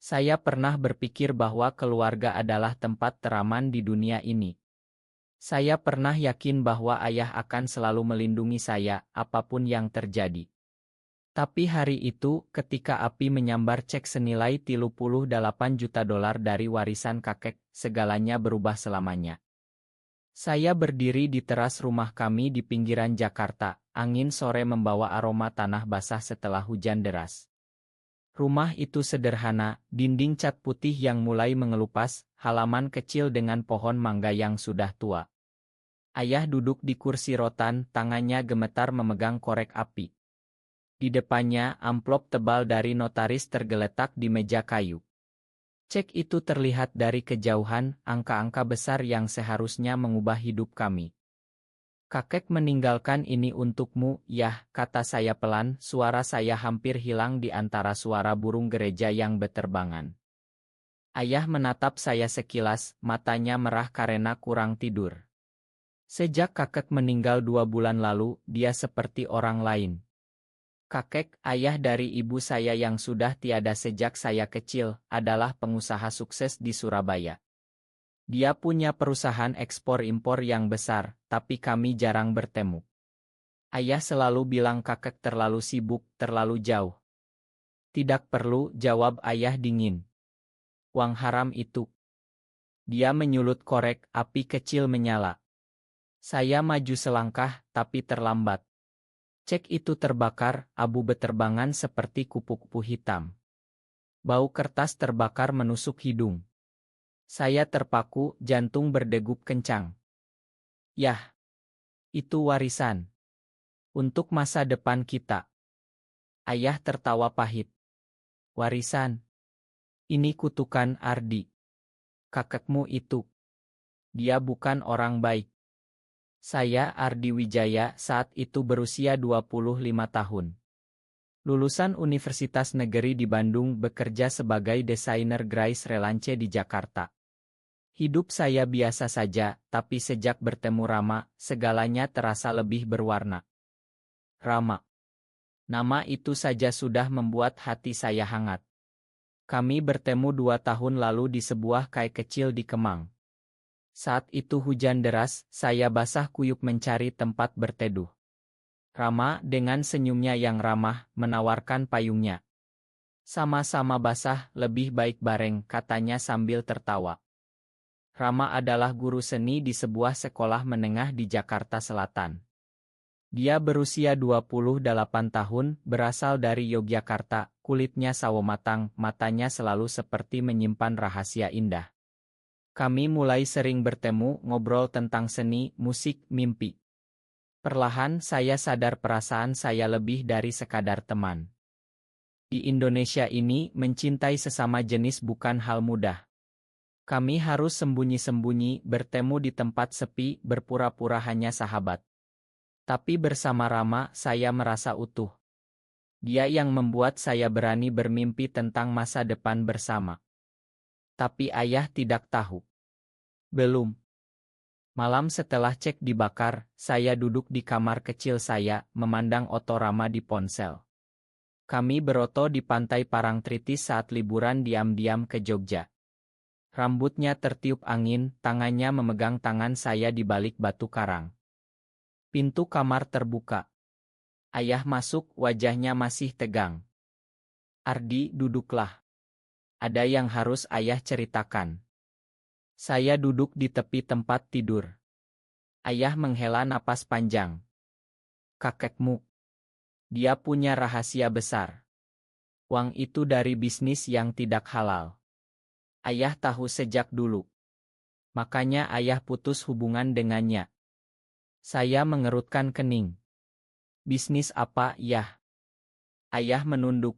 Saya pernah berpikir bahwa keluarga adalah tempat teraman di dunia ini. Saya pernah yakin bahwa ayah akan selalu melindungi saya, apapun yang terjadi. Tapi hari itu, ketika api menyambar cek senilai 38 juta dolar dari warisan kakek, segalanya berubah selamanya. Saya berdiri di teras rumah kami di pinggiran Jakarta, angin sore membawa aroma tanah basah setelah hujan deras. Rumah itu sederhana, dinding cat putih yang mulai mengelupas, halaman kecil dengan pohon mangga yang sudah tua. Ayah duduk di kursi rotan, tangannya gemetar memegang korek api. Di depannya, amplop tebal dari notaris tergeletak di meja kayu. Cek itu terlihat dari kejauhan, angka-angka besar yang seharusnya mengubah hidup kami. Kakek meninggalkan ini untukmu, Yah, kata saya pelan, suara saya hampir hilang di antara suara burung gereja yang beterbangan. Ayah menatap saya sekilas, matanya merah karena kurang tidur. Sejak kakek meninggal 2 bulan lalu, dia seperti orang lain. Kakek, ayah dari ibu saya yang sudah tiada sejak saya kecil, adalah pengusaha sukses di Surabaya. Dia punya perusahaan ekspor-impor yang besar, tapi kami jarang bertemu. Ayah selalu bilang kakek terlalu sibuk, terlalu jauh. Tidak perlu, jawab ayah dingin. Uang haram itu. Dia menyulut korek, api kecil menyala. Saya maju selangkah, tapi terlambat. Cek itu terbakar, abu beterbangan seperti kupu-kupu hitam. Bau kertas terbakar menusuk hidung. Saya terpaku, jantung berdegup kencang. Yah, itu warisan. Untuk masa depan kita. Ayah tertawa pahit. Warisan. Ini kutukan Ardi. Kakekmu itu. Dia bukan orang baik. Saya Ardi Wijaya saat itu berusia 25 tahun. Lulusan Universitas Negeri di Bandung bekerja sebagai desainer Grace Relance di Jakarta. Hidup saya biasa saja, tapi sejak bertemu Rama, segalanya terasa lebih berwarna. Rama. Nama itu saja sudah membuat hati saya hangat. Kami bertemu 2 tahun lalu di sebuah kai kecil di Kemang. Saat itu hujan deras, saya basah kuyup mencari tempat berteduh. Rama dengan senyumnya yang ramah, menawarkan payungnya. Sama-sama basah, lebih baik bareng, katanya sambil tertawa. Rama adalah guru seni di sebuah sekolah menengah di Jakarta Selatan. Dia berusia 28 tahun, berasal dari Yogyakarta, kulitnya sawo matang, matanya selalu seperti menyimpan rahasia indah. Kami mulai sering bertemu, ngobrol tentang seni, musik, mimpi. Perlahan saya sadar perasaan saya lebih dari sekadar teman. Di Indonesia ini, mencintai sesama jenis bukan hal mudah. Kami harus sembunyi-sembunyi, bertemu di tempat sepi, berpura-pura hanya sahabat. Tapi bersama Rama, saya merasa utuh. Dia yang membuat saya berani bermimpi tentang masa depan bersama. Tapi ayah tidak tahu. Belum. Malam setelah cek dibakar, saya duduk di kamar kecil saya, memandang oto Rama di ponsel. Kami beroto di pantai Parangtritis saat liburan diam-diam ke Jogja. Rambutnya tertiup angin, tangannya memegang tangan saya di balik batu karang. Pintu kamar terbuka. Ayah masuk, wajahnya masih tegang. Ardi, duduklah. Ada yang harus ayah ceritakan. Saya duduk di tepi tempat tidur. Ayah menghela napas panjang. Kakekmu. Dia punya rahasia besar. Uang itu dari bisnis yang tidak halal. Ayah tahu sejak dulu. Makanya ayah putus hubungan dengannya. Saya mengerutkan kening. Bisnis apa, Yah? Ayah menunduk.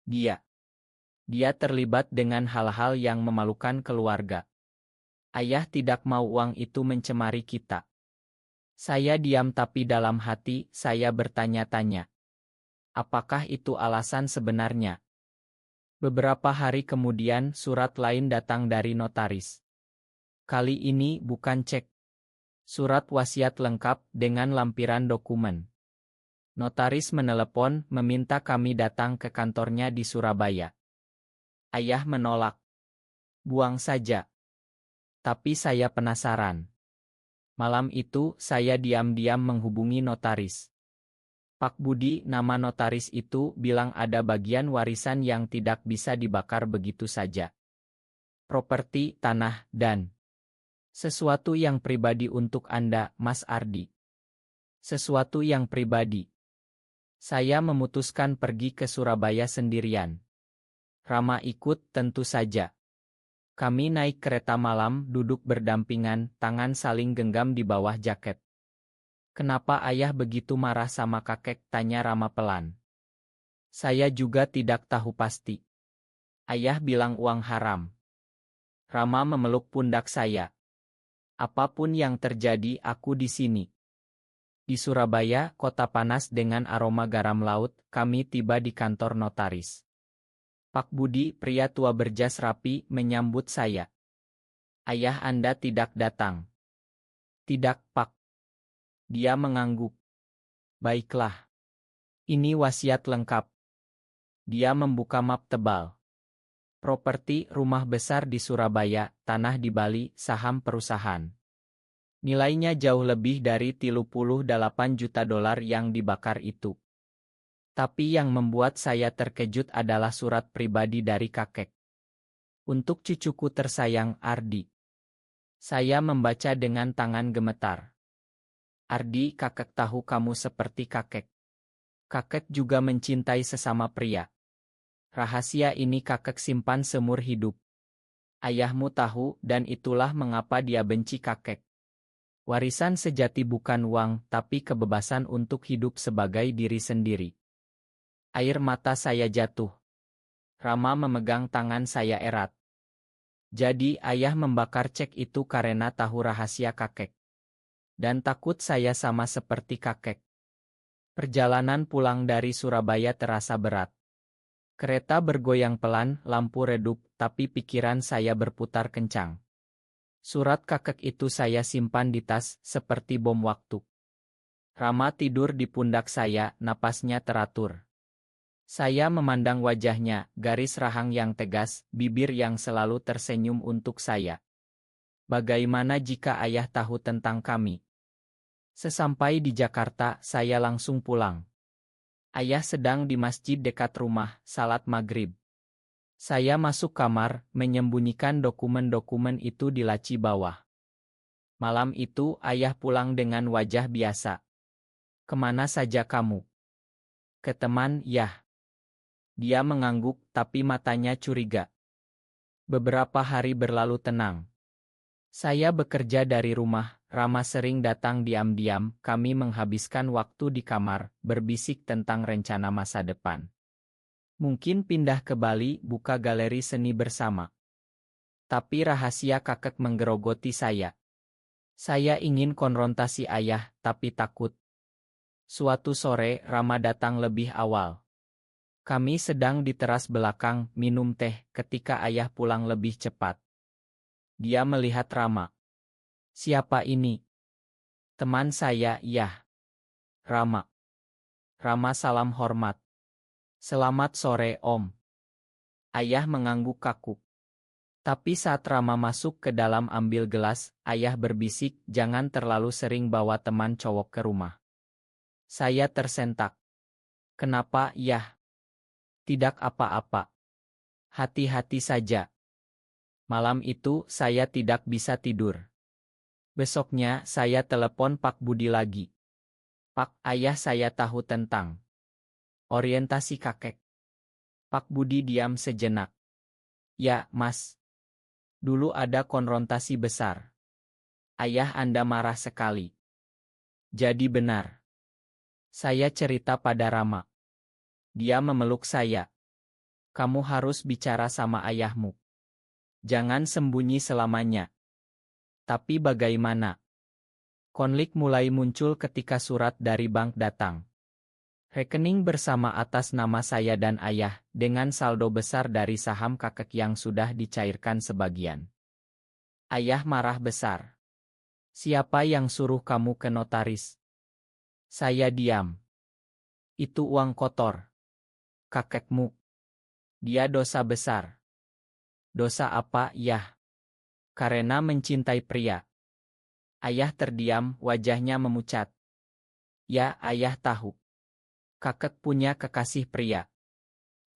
Dia terlibat dengan hal-hal yang memalukan keluarga. Ayah tidak mau uang itu mencemari kita. Saya diam tapi dalam hati, saya bertanya-tanya. Apakah itu alasan sebenarnya? Beberapa hari kemudian, surat lain datang dari notaris. Kali ini bukan cek. Surat wasiat lengkap dengan lampiran dokumen. Notaris menelepon, meminta kami datang ke kantornya di Surabaya. Ayah menolak. Buang saja. Tapi saya penasaran. Malam itu, saya diam-diam menghubungi notaris. Pak Budi, nama notaris itu, bilang ada bagian warisan yang tidak bisa dibakar begitu saja. Properti, tanah, dan sesuatu yang pribadi untuk Anda, Mas Ardi. Sesuatu yang pribadi. Saya memutuskan pergi ke Surabaya sendirian. Rama ikut, tentu saja. Kami naik kereta malam, duduk berdampingan, tangan saling genggam di bawah jaket. Kenapa ayah begitu marah sama kakek? Tanya Rama pelan. Saya juga tidak tahu pasti. Ayah bilang uang haram. Rama memeluk pundak saya. Apapun yang terjadi, aku di sini. Di Surabaya, kota panas dengan aroma garam laut, kami tiba di kantor notaris. Pak Budi, pria tua berjas rapi, menyambut saya. Ayah Anda tidak datang. Tidak, Pak. Dia mengangguk. Baiklah. Ini wasiat lengkap. Dia membuka map tebal. Properti, rumah besar di Surabaya, tanah di Bali, saham perusahaan. Nilainya jauh lebih dari 38 juta dolar yang dibakar itu. Tapi yang membuat saya terkejut adalah surat pribadi dari kakek. Untuk cucuku tersayang, Ardi. Saya membaca dengan tangan gemetar. Ardi, kakek tahu kamu seperti kakek. Kakek juga mencintai sesama pria. Rahasia ini kakek simpan seumur hidup. Ayahmu tahu, dan itulah mengapa dia benci kakek. Warisan sejati bukan uang, tapi kebebasan untuk hidup sebagai diri sendiri. Air mata saya jatuh. Rama memegang tangan saya erat. Jadi ayah membakar cek itu karena tahu rahasia kakek. Dan takut saya sama seperti kakek. Perjalanan pulang dari Surabaya terasa berat. Kereta bergoyang pelan, lampu redup, tapi pikiran saya berputar kencang. Surat kakek itu saya simpan di tas, seperti bom waktu. Rama tidur di pundak saya, napasnya teratur. Saya memandang wajahnya, garis rahang yang tegas, bibir yang selalu tersenyum untuk saya. Bagaimana jika ayah tahu tentang kami? Sesampai di Jakarta, saya langsung pulang. Ayah sedang di masjid dekat rumah, salat maghrib. Saya masuk kamar, menyembunyikan dokumen-dokumen itu di laci bawah. Malam itu, ayah pulang dengan wajah biasa. Kemana saja kamu? Ke teman, Yah. Dia mengangguk, tapi matanya curiga. Beberapa hari berlalu tenang. Saya bekerja dari rumah, Rama sering datang diam-diam, kami menghabiskan waktu di kamar, berbisik tentang rencana masa depan. Mungkin pindah ke Bali, buka galeri seni bersama. Tapi rahasia kakek menggerogoti saya. Saya ingin konfrontasi ayah, tapi takut. Suatu sore, Rama datang lebih awal. Kami sedang di teras belakang, minum teh, ketika ayah pulang lebih cepat. Dia melihat Rama. Siapa ini? Teman saya, Yah. Rama. Rama salam hormat. Selamat sore, Om. Ayah mengangguk kaku. Tapi saat Rama masuk ke dalam ambil gelas, ayah berbisik, jangan terlalu sering bawa teman cowok ke rumah. Saya tersentak. Kenapa, Yah? Tidak apa-apa. Hati-hati saja. Malam itu, saya tidak bisa tidur. Besoknya, saya telepon Pak Budi lagi. Pak, ayah saya tahu tentang orientasi kakek. Pak Budi diam sejenak. Ya, Mas. Dulu ada konfrontasi besar. Ayah Anda marah sekali. Jadi benar. Saya cerita pada Rama. Dia memeluk saya. Kamu harus bicara sama ayahmu. Jangan sembunyi selamanya. Tapi bagaimana? Konflik mulai muncul ketika surat dari bank datang. Rekening bersama atas nama saya dan ayah, dengan saldo besar dari saham kakek yang sudah dicairkan sebagian. Ayah marah besar. Siapa yang suruh kamu ke notaris? Saya diam. Itu uang kotor. Kakekmu. Dia dosa besar. Dosa apa, Yah? Karena mencintai pria. Ayah terdiam, wajahnya memucat. Ya, ayah tahu. Kakek punya kekasih pria.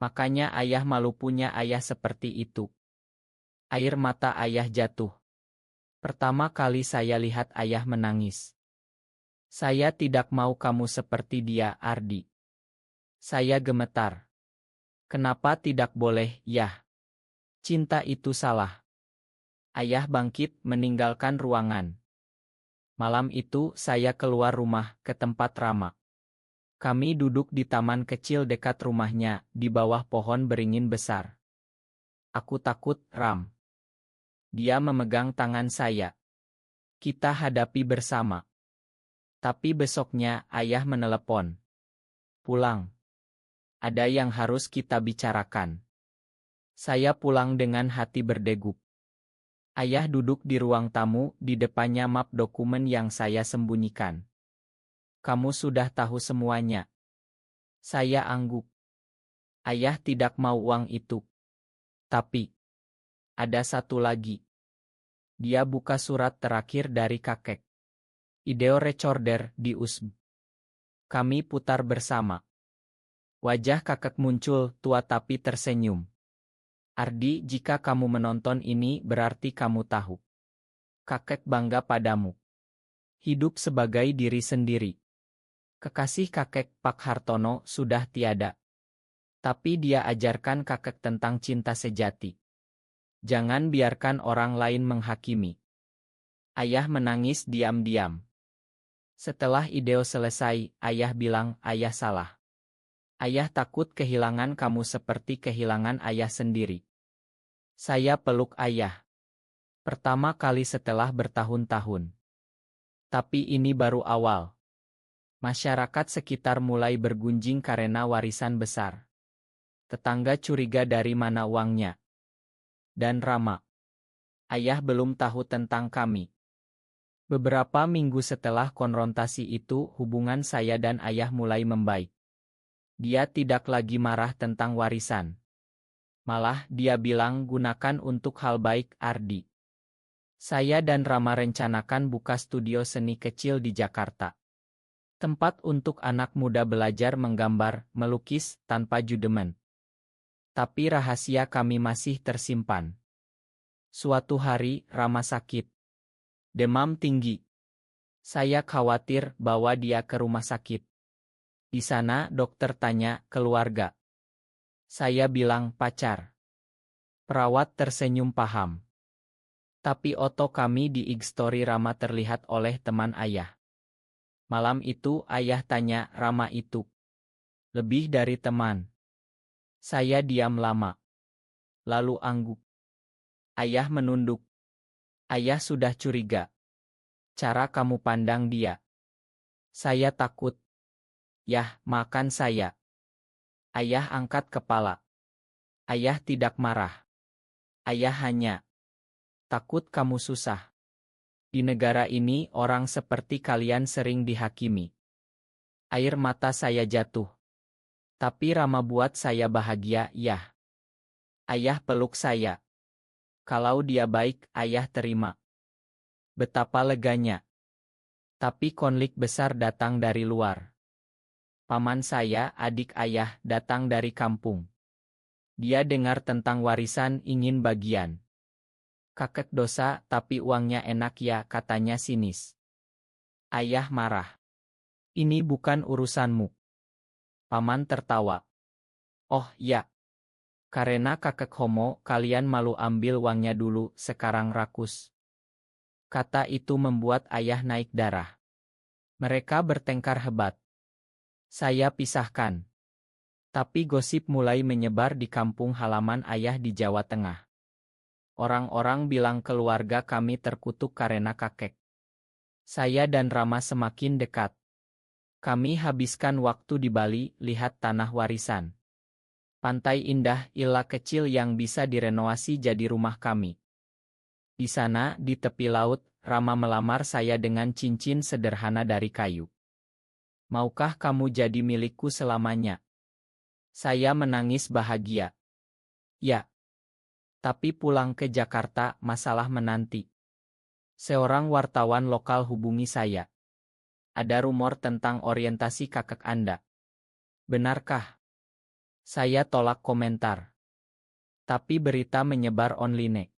Makanya ayah malu punya ayah seperti itu. Air mata ayah jatuh. Pertama kali saya lihat ayah menangis. Saya tidak mau kamu seperti dia, Ardi. Saya gemetar. Kenapa tidak boleh, Yah? Cinta itu salah. Ayah bangkit, meninggalkan ruangan. Malam itu saya keluar rumah ke tempat Rama. Kami duduk di taman kecil dekat rumahnya, di bawah pohon beringin besar. Aku takut, Ram. Dia memegang tangan saya. Kita hadapi bersama. Tapi besoknya ayah menelepon. Pulang. Ada yang harus kita bicarakan. Saya pulang dengan hati berdegup. Ayah duduk di ruang tamu, di depannya map dokumen yang saya sembunyikan. Kamu sudah tahu semuanya. Saya angguk. Ayah tidak mau uang itu. Tapi, ada satu lagi. Dia buka surat terakhir dari kakek. Ideo recorder di USB. Kami putar bersama. Wajah kakek muncul, tua tapi tersenyum. Ardi, jika kamu menonton ini berarti kamu tahu. Kakek bangga padamu. Hidup sebagai diri sendiri. Kekasih kakek, Pak Hartono, sudah tiada. Tapi dia ajarkan kakek tentang cinta sejati. Jangan biarkan orang lain menghakimi. Ayah menangis diam-diam. Setelah Ideo selesai, ayah bilang, ayah salah. Ayah takut kehilangan kamu seperti kehilangan ayah sendiri. Saya peluk ayah. Pertama kali setelah bertahun-tahun. Tapi ini baru awal. Masyarakat sekitar mulai bergunjing karena warisan besar. Tetangga curiga dari mana uangnya. Dan Rama. Ayah belum tahu tentang kami. Beberapa minggu setelah konfrontasi itu, hubungan saya dan ayah mulai membaik. Dia tidak lagi marah tentang warisan. Malah, dia bilang gunakan untuk hal baik, Ardi. Saya dan Rama rencanakan buka studio seni kecil di Jakarta. Tempat untuk anak muda belajar menggambar, melukis, tanpa judemen. Tapi rahasia kami masih tersimpan. Suatu hari, Rama sakit. Demam tinggi. Saya khawatir bawa dia ke rumah sakit. Di sana dokter tanya keluarga. Saya bilang pacar. Perawat tersenyum paham. Tapi oto kami di IG story Rama terlihat oleh teman ayah. Malam itu ayah tanya Rama itu. Lebih dari teman. Saya diam lama. Lalu angguk. Ayah menunduk. Ayah sudah curiga. Cara kamu pandang dia. Saya takut. Yah, makan saya. Ayah angkat kepala. Ayah tidak marah. Ayah hanya takut kamu susah. Di negara ini orang seperti kalian sering dihakimi. Air mata saya jatuh. Tapi Rama buat saya bahagia, Yah. Ayah peluk saya. Kalau dia baik, ayah terima. Betapa leganya. Tapi konflik besar datang dari luar. Paman saya, adik ayah, datang dari kampung. Dia dengar tentang warisan, ingin bagian. Kakek dosa, tapi uangnya enak ya, katanya sinis. Ayah marah. Ini bukan urusanmu. Paman tertawa. Oh ya. Karena kakek homo, kalian malu ambil uangnya dulu, sekarang rakus. Kata itu membuat ayah naik darah. Mereka bertengkar hebat. Saya pisahkan. Tapi gosip mulai menyebar di kampung halaman ayah di Jawa Tengah. Orang-orang bilang keluarga kami terkutuk karena kakek. Saya dan Rama semakin dekat. Kami habiskan waktu di Bali, lihat tanah warisan. Pantai indah, illa kecil yang bisa direnovasi jadi rumah kami. Di sana, di tepi laut, Rama melamar saya dengan cincin sederhana dari kayu. Maukah kamu jadi milikku selamanya? Saya menangis bahagia. Ya. Tapi pulang ke Jakarta, masalah menanti. Seorang wartawan lokal hubungi saya. Ada rumor tentang orientasi kakak Anda. Benarkah? Saya tolak komentar. Tapi berita menyebar online.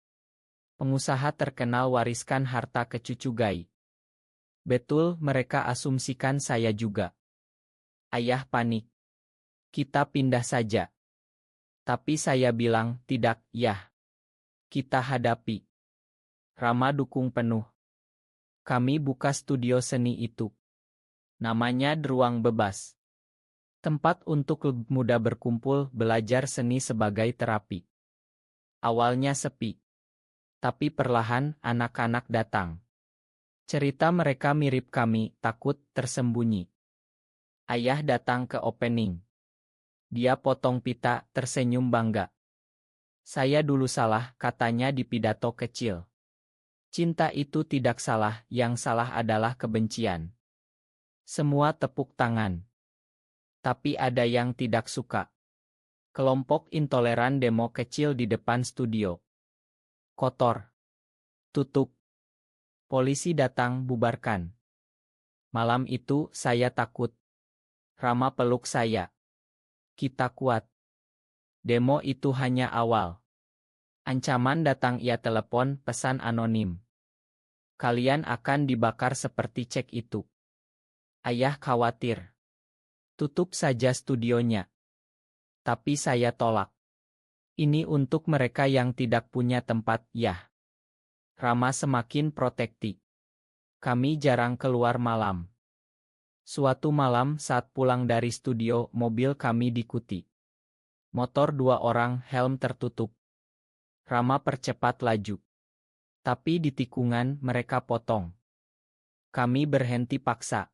Pengusaha terkenal wariskan harta ke cucu Gai. Betul, mereka asumsikan saya juga. Ayah panik. Kita pindah saja. Tapi saya bilang, tidak, Yah. Kita hadapi. Rama dukung penuh. Kami buka studio seni itu. Namanya Ruang Bebas. Tempat untuk lebih muda berkumpul belajar seni sebagai terapi. Awalnya sepi. Tapi perlahan anak-anak datang. Cerita mereka mirip kami, takut, tersembunyi. Ayah datang ke opening. Dia potong pita, tersenyum bangga. Saya dulu salah, katanya di pidato kecil. Cinta itu tidak salah, yang salah adalah kebencian. Semua tepuk tangan. Tapi ada yang tidak suka. Kelompok intoleran demo kecil di depan studio. Kotor. Tutup. Polisi datang, bubarkan. Malam itu, saya takut. Rama peluk saya. Kita kuat. Demo itu hanya awal. Ancaman datang, ia telepon, pesan anonim. Kalian akan dibakar seperti cek itu. Ayah khawatir. Tutup saja studionya. Tapi saya tolak. Ini untuk mereka yang tidak punya tempat, Yah. Rama semakin protektif. Kami jarang keluar malam. Suatu malam saat pulang dari studio, mobil kami diikuti. Motor 2 orang, helm tertutup. Rama percepat laju. Tapi di tikungan, mereka potong. Kami berhenti paksa.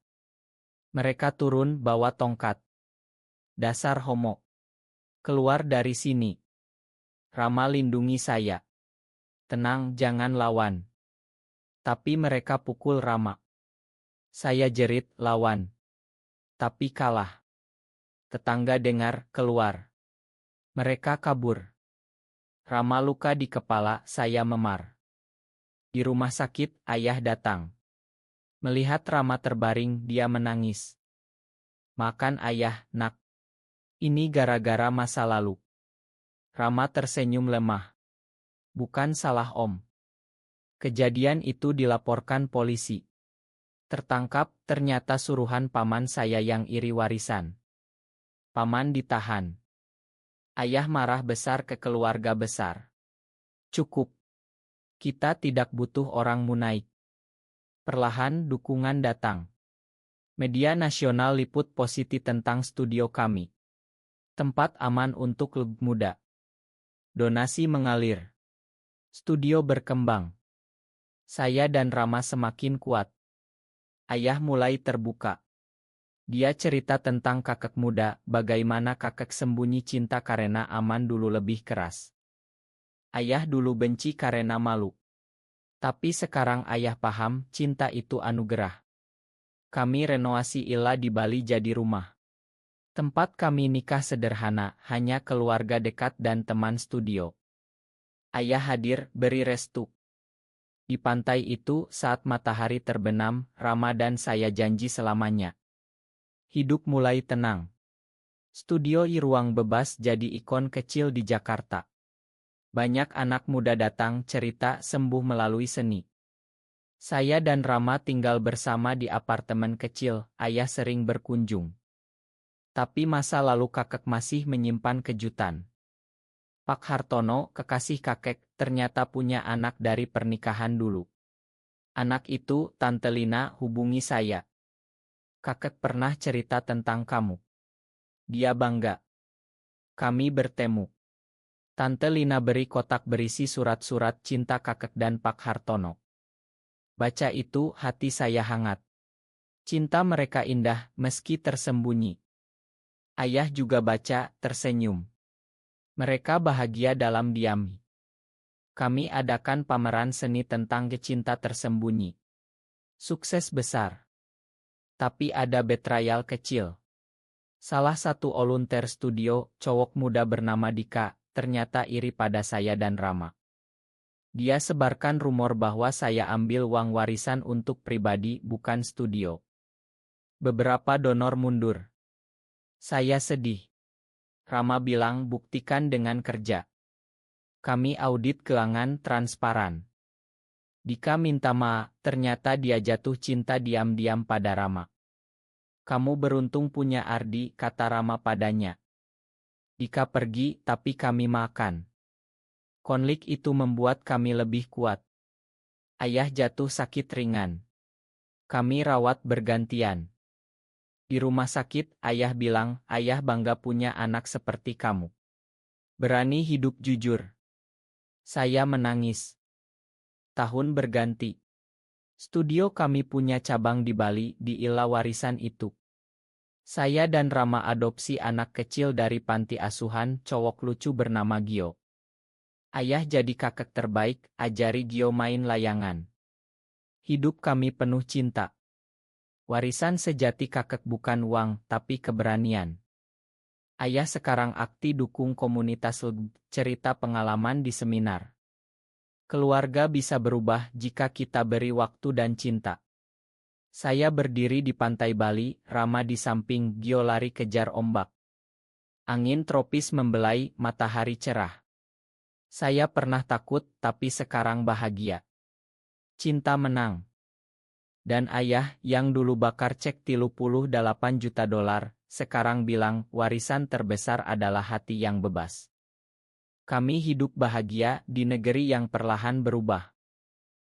Mereka turun bawa tongkat. Dasar homo. Keluar dari sini. Rama lindungi saya. Tenang, jangan lawan. Tapi mereka pukul Rama. Saya jerit, lawan. Tapi kalah. Tetangga dengar, keluar. Mereka kabur. Rama luka di kepala, saya memar. Di rumah sakit, ayah datang. Melihat Rama terbaring, dia menangis. Makan ayah, nak. Ini gara-gara masa lalu. Rama tersenyum lemah. Bukan salah Om. Kejadian itu dilaporkan polisi. Tertangkap, ternyata suruhan paman saya yang iri warisan. Paman ditahan. Ayah marah besar ke keluarga besar. Cukup. Kita tidak butuh orang munaik. Perlahan dukungan datang. Media nasional liput positif tentang studio kami. Tempat aman untuk lebih muda. Donasi mengalir. Studio berkembang. Saya dan Rama semakin kuat. Ayah mulai terbuka. Dia cerita tentang kakek muda, bagaimana kakek sembunyi cinta karena aman dulu lebih keras. Ayah dulu benci karena malu. Tapi sekarang ayah paham, cinta itu anugerah. Kami renovasi Illa di Bali jadi rumah. Tempat kami nikah sederhana, hanya keluarga dekat dan teman studio. Ayah hadir, beri restu. Di pantai itu, saat matahari terbenam, Rama dan saya janji selamanya. Hidup mulai tenang. Studio Ruang Bebas jadi ikon kecil di Jakarta. Banyak anak muda datang cerita sembuh melalui seni. Saya dan Rama tinggal bersama di apartemen kecil, ayah sering berkunjung. Tapi masa lalu kakek masih menyimpan kejutan. Pak Hartono, kekasih kakek, ternyata punya anak dari pernikahan dulu. Anak itu, Tante Lina, hubungi saya. Kakek pernah cerita tentang kamu. Dia bangga. Kami bertemu. Tante Lina beri kotak berisi surat-surat cinta kakek dan Pak Hartono. Baca itu, hati saya hangat. Cinta mereka indah, meski tersembunyi. Ayah juga baca, tersenyum. Mereka bahagia dalam diam. Kami adakan pameran seni tentang cinta tersembunyi. Sukses besar. Tapi ada betrayal kecil. Salah satu volunteer studio, cowok muda bernama Dika, ternyata iri pada saya dan Rama. Dia sebarkan rumor bahwa saya ambil uang warisan untuk pribadi bukan studio. Beberapa donor mundur. Saya sedih. Rama bilang buktikan dengan kerja. Kami audit keuangan transparan. Dika minta maaf, ternyata dia jatuh cinta diam-diam pada Rama. Kamu beruntung punya Ardi, kata Rama padanya. Dika pergi, tapi kami makan. Konflik itu membuat kami lebih kuat. Ayah jatuh sakit ringan. Kami rawat bergantian. Di rumah sakit, ayah bilang, ayah bangga punya anak seperti kamu. Berani hidup jujur. Saya menangis. Tahun berganti. Studio kami punya cabang di Bali, di Ila warisan itu. Saya dan Rama adopsi anak kecil dari panti asuhan cowok lucu bernama Gio. Ayah jadi kakek terbaik, ajari Gio main layangan. Hidup kami penuh cinta. Warisan sejati kakek bukan uang, tapi keberanian. Ayah sekarang aktif dukung komunitas cerita pengalaman di seminar. Keluarga bisa berubah jika kita beri waktu dan cinta. Saya berdiri di pantai Bali, Rama di samping, Gio lari kejar ombak. Angin tropis membelai, matahari cerah. Saya pernah takut, tapi sekarang bahagia. Cinta menang. Dan ayah, yang dulu bakar cek 38 juta dolar, sekarang bilang, warisan terbesar adalah hati yang bebas. Kami hidup bahagia di negeri yang perlahan berubah.